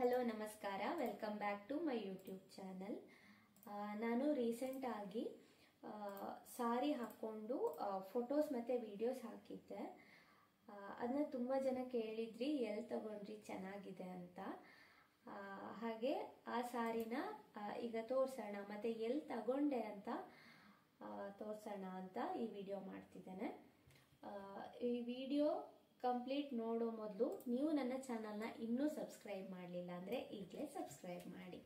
Hello ನಮಸ್ಕಾರ, welcome back to my YouTube channel. ನಾನು recent ಆಗಿ ಸಾರಿ ಹಾಕ್ಕೊಂಡು ಫೋಟೋಸ್ ಮತ್ತು ವಿಡಿಯೋಸ್ ಹಾಕಿದ್ದೆ. ಅದನ್ನ ತುಂಬ ಜನ ಕೇಳಿದ್ರಿ, ಎಲ್ಲಿ ತಗೊಂಡ್ರಿ, ಚೆನ್ನಾಗಿದೆ ಅಂತ. ಹಾಗೆ ಆ ಸಾರಿನ ಈಗ ತೋರಿಸೋಣ ಮತ್ತು ಎಲ್ಲಿ ತಗೊಂಡೆ ಅಂತ ತೋರಿಸೋಣ ಅಂತ ಈ ವಿಡಿಯೋ ಮಾಡ್ತಿದ್ದೇನೆ. ಈ ವಿಡಿಯೋ ಕಂಪ್ಲೀಟ್ ನೋಡೋ ಮೊದಲು ನೀವು ನನ್ನ ಚಾನಲ್ನ ಇನ್ನೂ ಸಬ್ಸ್ಕ್ರೈಬ್ ಮಾಡಲಿಲ್ಲ ಅಂದರೆ ಈಗಲೇ ಸಬ್ಸ್ಕ್ರೈಬ್ ಮಾಡಿ.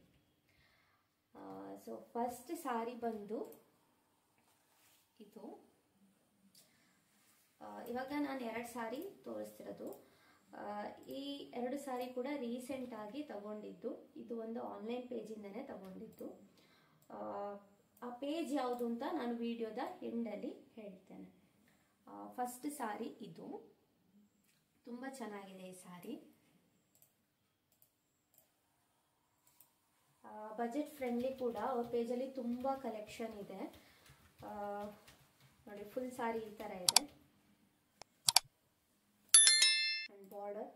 ಸೊ ಫಸ್ಟ್ ಸಾರಿ ಬಂದು ಇದು. ಇವಾಗ ನಾನು 2 ಸಾರಿ ತೋರಿಸ್ತಿರೋದು. ಈ 2 ಸಾರಿ ಕೂಡ ರೀಸೆಂಟ್ ಆಗಿ ತಗೊಂಡಿದ್ದು. ಇದು ಒಂದು ಆನ್ಲೈನ್ ಪೇಜಿಂದನೇ ತಗೊಂಡಿದ್ದು. ಆ ಪೇಜ್ ಯಾವುದು ಅಂತ ನಾನು ವಿಡಿಯೋದ ಎಂಡಲ್ಲಿ ಹೇಳ್ತೇನೆ. ಫಸ್ಟ್ ಸಾರಿ ಇದು. ತುಂಬ ಚೆನ್ನಾಗಿದೆ ಈ ಸಾರಿ. ಬಜೆಟ್ ಫ್ರೆಂಡ್ಲಿ ಕೂಡ. ಅವ್ರ ಪೇಜಲ್ಲಿ ತುಂಬ ಕಲೆಕ್ಷನ್ ಇದೆ ನೋಡಿ. ಫುಲ್ ಸಾರಿ ಈ ಥರ ಇದೆ. ಬಾರ್ಡರ್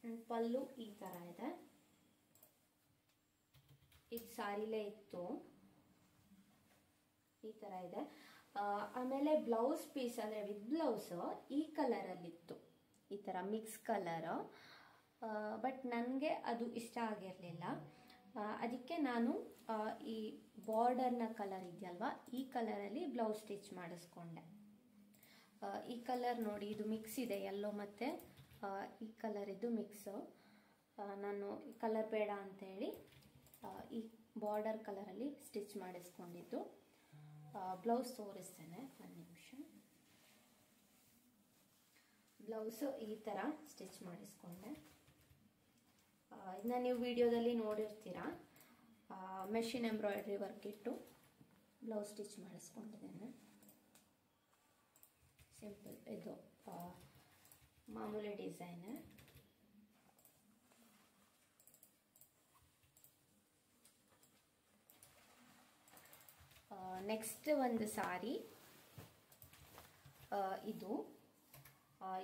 ಅಂಡ್ ಪಲ್ಲು ಈ ಥರ ಇದೆ. ಈಗ ಸಾರಿಲೇ ಇತ್ತು, ಈ ಥರ ಇದೆ. ಆಮೇಲೆ ಬ್ಲೌಸ್ ಪೀಸ್ ಅಂದರೆ ವಿತ್ ಬ್ಲೌಸ್ ಈ ಕಲರಲ್ಲಿತ್ತು, ಈ ಥರ ಮಿಕ್ಸ್ ಕಲರ್. ಬಟ್ ನನಗೆ ಅದು ಇಷ್ಟ ಆಗಿರಲಿಲ್ಲ. ಅದಕ್ಕೆ ನಾನು ಈ ಬಾರ್ಡರ್ನ ಕಲರ್ ಇದೆಯಲ್ವಾ, ಈ ಕಲರಲ್ಲಿ ಬ್ಲೌಸ್ ಸ್ಟಿಚ್ ಮಾಡಿಸ್ಕೊಂಡೆ. ಈ ಕಲರ್ ನೋಡಿ, ಇದು ಮಿಕ್ಸ್ ಇದೆ, ಯೆಲ್ಲೋ ಮತ್ತು ಈ ಕಲರ್ ಇದು ಮಿಕ್ಸು. ನಾನು ಈ ಕಲರ್ ಬೇಡ ಅಂತೇಳಿ ಈ ಬಾರ್ಡರ್ ಕಲರಲ್ಲಿ ಸ್ಟಿಚ್ ಮಾಡಿಸ್ಕೊಂಡಿದ್ದು. ಬ್ಲೌಸ್ ತೋರಿಸ್ತೇನೆ, ಒಂದು ನಿಮಿಷ. ಬ್ಲೌಸು ಈ ಥರ ಸ್ಟಿಚ್ ಮಾಡಿಸ್ಕೊಂಡೆ. ಇದನ್ನ ನೀವು ವಿಡಿಯೋದಲ್ಲಿ ನೋಡಿರ್ತೀರ. ಮೆಷಿನ್ ಎಂಬ್ರಾಯ್ಡ್ರಿ ವರ್ಕ್ ಇಟ್ಟು ಬ್ಲೌಸ್ ಸ್ಟಿಚ್ ಮಾಡಿಸ್ಕೊಂಡಿದ್ದೇನೆ. ಸಿಂಪಲ್ ಇದು ಮಾಮೂಲಿ ಡಿಸೈನ್. ನೆಕ್ಸ್ಟ್ ಒಂದು ಸಾರಿ ಇದು.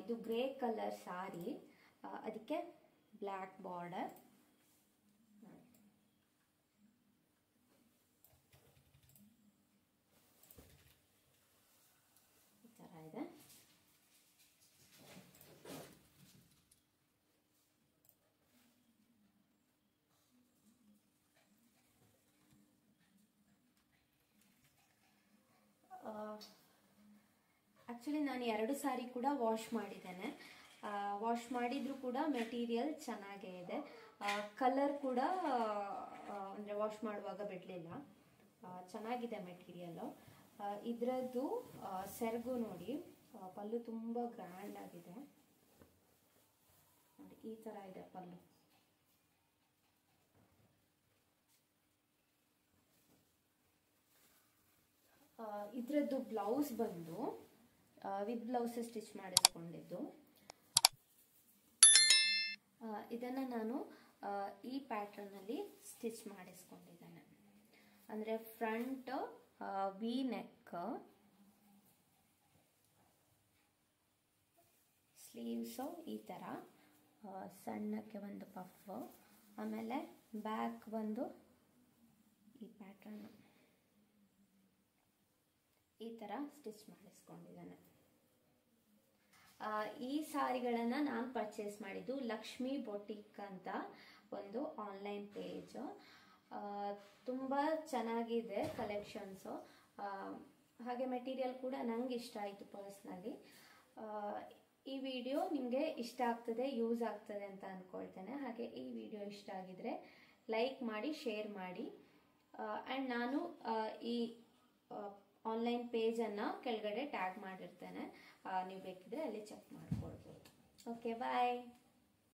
ಇದು ಗ್ರೇ ಕಲರ್ ಸಾರಿ, ಅದಕ್ಕೆ ಬ್ಲ್ಯಾಕ್ ಬಾರ್ಡರ್. ಈ ಥರ ಇದೆ. ಆ್ಯಕ್ಚುಲಿ ನಾನು 2 ಸಾರಿ ಕೂಡ ವಾಶ್ ಮಾಡಿದ್ದೇನೆ. ವಾಶ್ ಮಾಡಿದರೂ ಕೂಡ ಮೆಟೀರಿಯಲ್ ಚೆನ್ನಾಗೇ ಇದೆ. ಕಲರ್ ಕೂಡ ಅಂದರೆ ವಾಶ್ ಮಾಡುವಾಗ ಬಿಡಲಿಲ್ಲ. ಚೆನ್ನಾಗಿದೆ ಮೆಟೀರಿಯಲ್ಲು. ಇದರದ್ದು ಸೆರಗು ನೋಡಿ, ಪಲ್ಲು ತುಂಬ ಗ್ರ್ಯಾಂಡ್ ಆಗಿದೆ ನೋಡಿ, ಈ ಥರ ಇದೆ ಪಲ್ಲು. ಇದರದ್ದು ಬ್ಲೌಸ್ ಬಂದು ವಿತ್ ಬ್ಲೌಸ್ ಸ್ಟಿಚ್ ಮಾಡಿಸ್ಕೊಂಡಿದ್ದು. ಇದನ್ನು ನಾನು ಈ ಪ್ಯಾಟ್ರನಲ್ಲಿ ಸ್ಟಿಚ್ ಮಾಡಿಸ್ಕೊಂಡಿದ್ದೇನೆ. ಅಂದರೆ ಫ್ರಂಟ್ ವಿ ನೆಕ್, ಸ್ಲೀವ್ಸು ಈ ಥರ ಸಣ್ಣಕ್ಕೆ ಒಂದು ಪಫ್, ಆಮೇಲೆ ಬ್ಯಾಕ್ ಬಂದು ಈ ಪ್ಯಾಟ್ರನ್ ಈ ಥರ ಸ್ಟಿಚ್ ಮಾಡಿಸ್ಕೊಂಡಿದ್ದಾನೆ. ಈ ಸಾರಿಗಳನ್ನು ನಾನು ಪರ್ಚೇಸ್ ಮಾಡಿದ್ದು ಲಕ್ಷ್ಮಿ ಬೊಟಿಕ್ ಅಂತ ಒಂದು ಆನ್ಲೈನ್ ಪೇಜ್. ತುಂಬ ಚೆನ್ನಾಗಿದೆ ಕಲೆಕ್ಷನ್ಸು. ಹಾಗೆ ಮೆಟೀರಿಯಲ್ ಕೂಡ ನಂಗೆ ಇಷ್ಟ ಆಯಿತು ಪರ್ಸ್ನಲಿ. ಈ ವಿಡಿಯೋ ನಿಮಗೆ ಇಷ್ಟ ಆಗ್ತದೆ, ಯೂಸ್ ಆಗ್ತದೆ ಅಂತ ಅಂದ್ಕೊಳ್ತೇನೆ. ಹಾಗೆ ಈ ವಿಡಿಯೋ ಇಷ್ಟ ಆಗಿದ್ರೆ ಲೈಕ್ ಮಾಡಿ, ಶೇರ್ ಮಾಡಿ. ಆ್ಯಂಡ್ ನಾನು ಈ ಆನ್ಲೈನ್ ಪೇಜನ್ನು ಕೆಳಗಡೆ ಟ್ಯಾಗ್ ಮಾಡಿರ್ತೇನೆ. ನೀವು ಬೇಕಿದ್ರೆ ಅಲ್ಲಿ ಚೆಕ್ ಮಾಡ್ಕೊಳ್ಬೋದು. ಓಕೆ, ಬಾಯ್.